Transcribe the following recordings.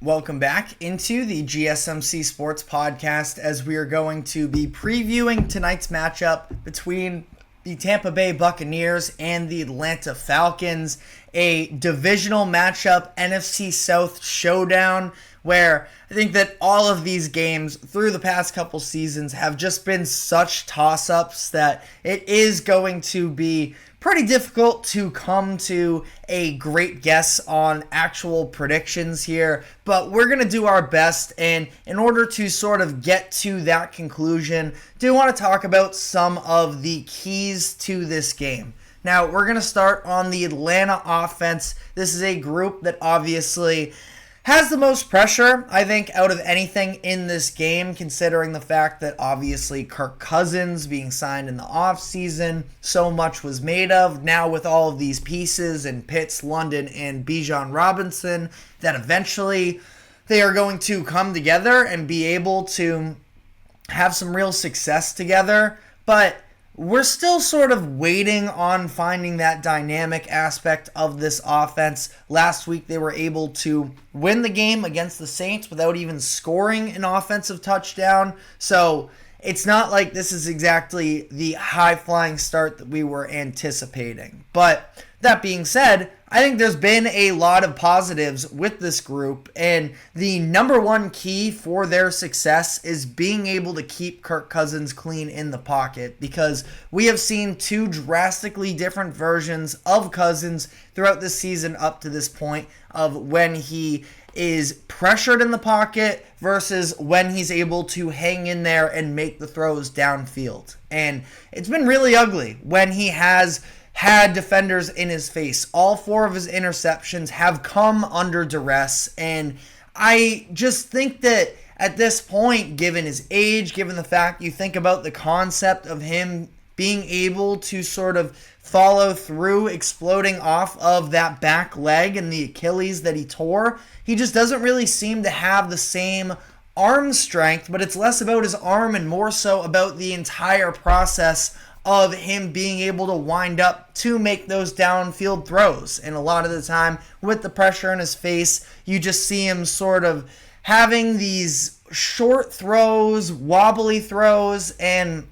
Welcome back into the GSMC Sports Podcast as we are going to be previewing tonight's matchup between the Tampa Bay Buccaneers and the Atlanta Falcons, a divisional matchup, NFC South showdown, where I think that all of these games through the past couple seasons have just been such toss-ups that it is going to be pretty difficult to come to a great guess on actual predictions here, but we're going to do our best, and in order to sort of get to that conclusion, do want to talk about some of the keys to this game. Now, we're going to start on the Atlanta offense. This is a group that obviously has the most pressure, I think, out of anything in this game, considering the fact that obviously Kirk Cousins being signed in the offseason, so much was made of. Now with all of these pieces in Pitts, London, and Bijan Robinson, that eventually they are going to come together and be able to have some real success together. But we're still sort of waiting on finding that dynamic aspect of this offense. Last week, they were able to win the game against the Saints without even scoring an offensive touchdown. So it's not like this is exactly the high-flying start that we were anticipating. But that being said, I think there's been a lot of positives with this group, and the number one key for their success is being able to keep Kirk Cousins clean in the pocket, because we have seen two drastically different versions of Cousins throughout this season up to this point, of when he is pressured in the pocket versus when he's able to hang in there and make the throws downfield. And it's been really ugly when he has had defenders in his face. All four of his interceptions have come under duress, and I just think that at this point, given his age, given the fact you think about the concept of him being able to sort of follow through, exploding off of that back leg and the Achilles that he tore, he just doesn't really seem to have the same arm strength, but it's less about his arm and more so about the entire process of him being able to wind up to make those downfield throws. And a lot of the time, with the pressure in his face, you just see him sort of having these short throws, wobbly throws, and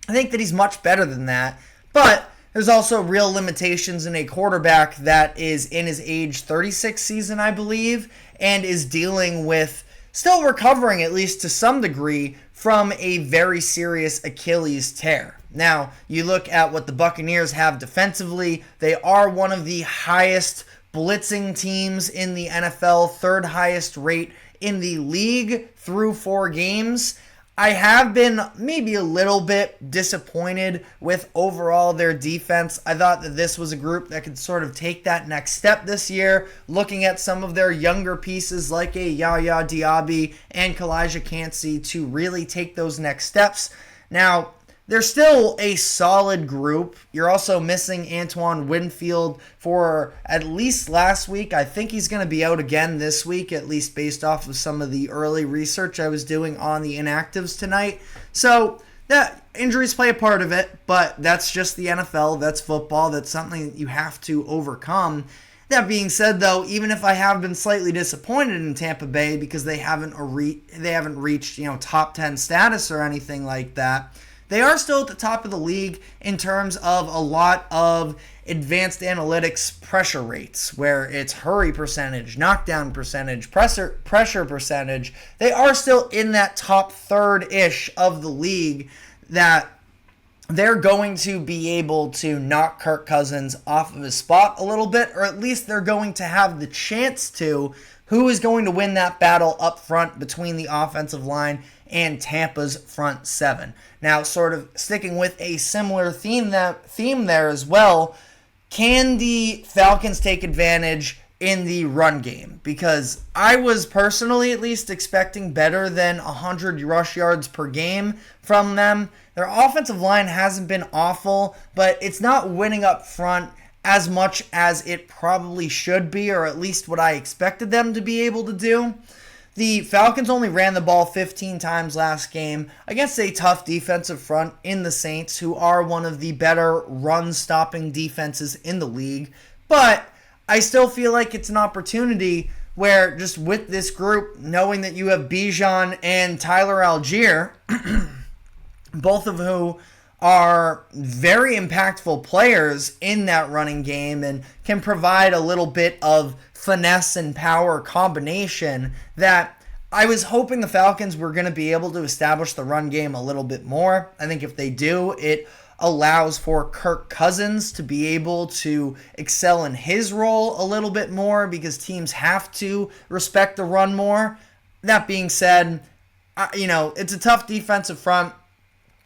I think that he's much better than that. But there's also real limitations in a quarterback that is in his age 36 season, I believe, and is dealing with, still recovering at least to some degree, from a very serious Achilles tear. Now, you look at what the Buccaneers have defensively. They are one of the highest blitzing teams in the NFL, third highest rate in the league through 4 games. I have been maybe a little bit disappointed with overall their defense. I thought that this was a group that could sort of take that next step this year, looking at some of their younger pieces like a Yaya Diaby and Kalijah Kancey to really take those next steps. Now, they're still a solid group. You're also missing Antoine Winfield for at least last week. I think he's going to be out again this week, at least based off of some of the early research I was doing on the inactives tonight. So that injuries play a part of it, but that's just the NFL. That's football. That's something that you have to overcome. That being said, though, even if I have been slightly disappointed in Tampa Bay because they haven't reached, top 10 status or anything like that, they are still at the top of the league in terms of a lot of advanced analytics pressure rates, where it's hurry percentage, knockdown percentage, pressure percentage. They are still in that top third-ish of the league, that they're going to be able to knock Kirk Cousins off of his spot a little bit, or at least they're going to have the chance to. Who is going to win that battle up front between the offensive line and Tampa's front seven? Now, sort of sticking with a similar theme there as well, can the Falcons take advantage in the run game? Because I was personally at least expecting better than 100 rush yards per game from them. Their offensive line hasn't been awful, but it's not winning up front as much as it probably should be, or at least what I expected them to be able to do. The Falcons only ran the ball 15 times last game against a tough defensive front in the Saints, who are one of the better run-stopping defenses in the league. But I still feel like it's an opportunity where just with this group, knowing that you have Bijan and Tyler Algier, both of who are very impactful players in that running game and can provide a little bit of finesse and power combination, that I was hoping the Falcons were going to be able to establish the run game a little bit more. I think if they do, it allows for Kirk Cousins to be able to excel in his role a little bit more because teams have to respect the run more. That being said, it's a tough defensive front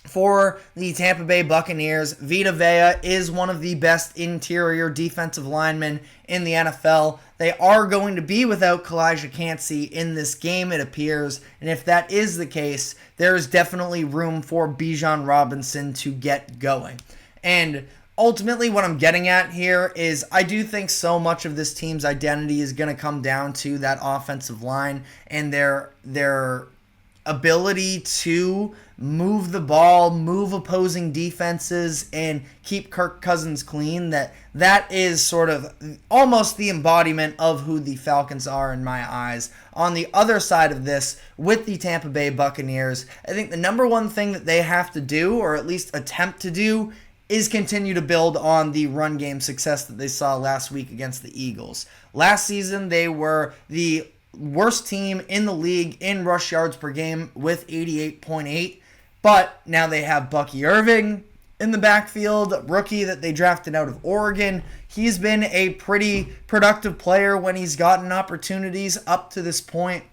for the Tampa Bay Buccaneers. Vita Vea is one of the best interior defensive linemen in the NFL. They are going to be without Kalijah Cansey in this game, it appears. And if that is the case, there is definitely room for Bijan Robinson to get going. And ultimately what I'm getting at here is I do think so much of this team's identity is going to come down to that offensive line and their ability to move the ball, move opposing defenses, and keep Kirk Cousins clean. That is sort of almost the embodiment of who the Falcons are in my eyes. On the other side of this, with the Tampa Bay Buccaneers, I think the number one thing that they have to do, or at least attempt to do, is continue to build on the run game success that they saw last week against the Eagles. Last season, they were the worst team in the league in rush yards per game with 88.8. But now they have Bucky Irving in the backfield, rookie that they drafted out of Oregon. He's been a pretty productive player when he's gotten opportunities up to this point.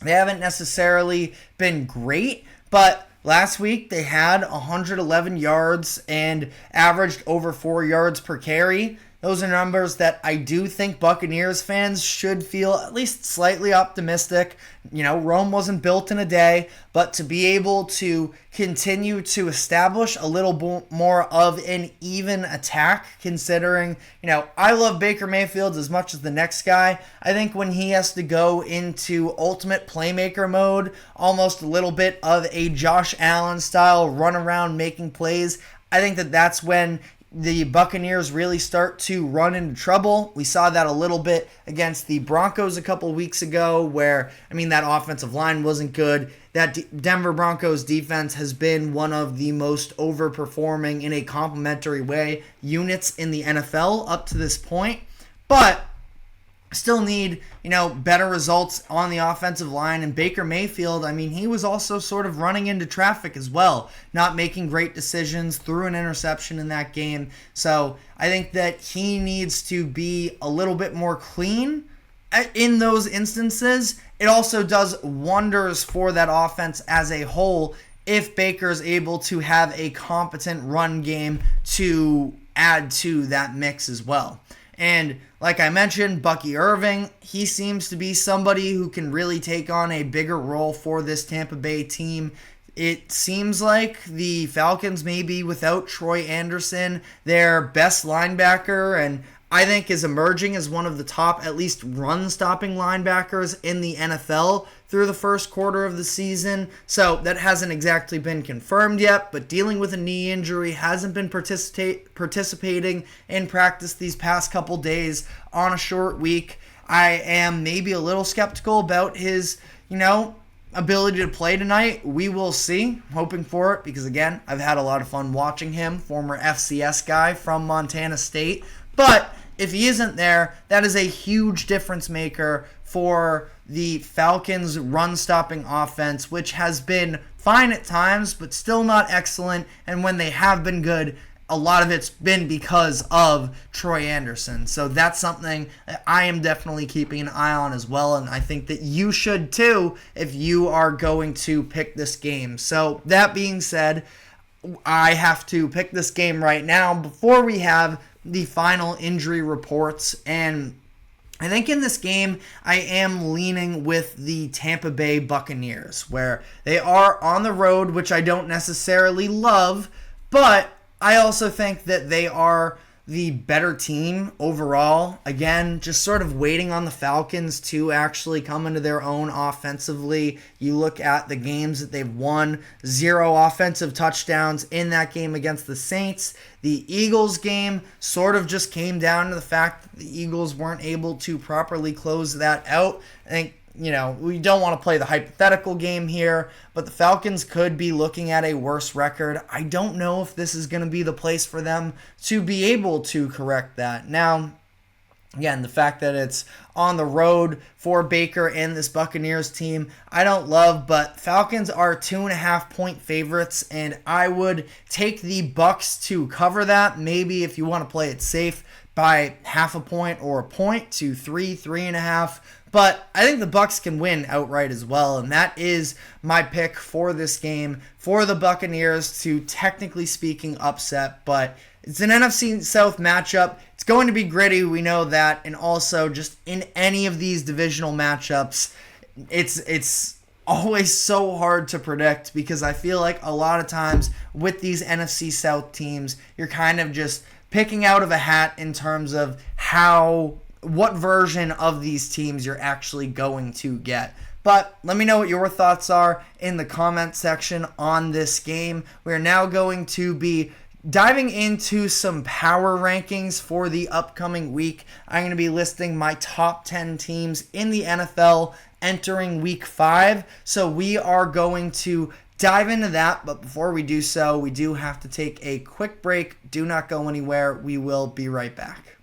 They haven't necessarily been great, but last week they had 111 yards and averaged over 4 yards per carry. Those are numbers that I do think Buccaneers fans should feel at least slightly optimistic. Rome wasn't built in a day, but to be able to continue to establish a little more of an even attack, considering, I love Baker Mayfield as much as the next guy. I think when he has to go into ultimate playmaker mode, almost a little bit of a Josh Allen style run around making plays, I think that's when the Buccaneers really start to run into trouble. We saw that a little bit against the Broncos a couple weeks ago where, that offensive line wasn't good. That Denver Broncos defense has been one of the most overperforming in a complementary way units in the NFL up to this point. But still need, better results on the offensive line. And Baker Mayfield, he was also sort of running into traffic as well, not making great decisions, threw an interception in that game. So I think that he needs to be a little bit more clean in those instances. It also does wonders for that offense as a whole if Baker's able to have a competent run game to add to that mix as well. And like I mentioned, Bucky Irving, he seems to be somebody who can really take on a bigger role for this Tampa Bay team. It seems like the Falcons may be without Troy Anderson, their best linebacker, and I think is emerging as one of the top, at least run-stopping linebackers in the NFL through the first quarter of the season. So that hasn't exactly been confirmed yet, but dealing with a knee injury, hasn't been participating in practice these past couple days on a short week. I am maybe a little skeptical about his, ability to play tonight. We will see. I'm hoping for it because, again, I've had a lot of fun watching him, former FCS guy from Montana State. But if he isn't there, that is a huge difference maker for the Falcons' run-stopping offense, which has been fine at times, but still not excellent. And when they have been good, a lot of it's been because of Troy Anderson. So that's something that I am definitely keeping an eye on as well, and I think that you should too if you are going to pick this game. So that being said, I have to pick this game right now before we have the final injury reports, and I think in this game I am leaning with the Tampa Bay Buccaneers, where they are on the road, which I don't necessarily love, but I also think that they are the better team overall. Again, just sort of waiting on the Falcons to actually come into their own offensively. You look at the games that they've won, 0 offensive touchdowns in that game against the Saints. The Eagles game sort of just came down to the fact that the Eagles weren't able to properly close that out. I think, we don't want to play the hypothetical game here, but the Falcons could be looking at a worse record. I don't know if this is going to be the place for them to be able to correct that. Now, again, the fact that it's on the road for Baker and this Buccaneers team, I don't love, but Falcons are 2.5-point favorites, and I would take the Bucs to cover that. Maybe if you want to play it safe, by 0.5 point or a point to 3.5. But I think the Bucs can win outright as well, and that is my pick for this game for the Buccaneers to, technically speaking, upset. But it's an NFC South matchup. It's going to be gritty, we know that, and also just in any of these divisional matchups, it's always so hard to predict because I feel like a lot of times with these NFC South teams, you're kind of just picking out of a hat in terms of what version of these teams you're actually going to get. But let me know what your thoughts are in the comment section on this game. We're now going to be diving into some power rankings for the upcoming week. I'm going to be listing my top 10 teams in the NFL entering week 5. So we are going to dive into that. But before we do so, we do have to take a quick break. Do not go anywhere. We will be right back.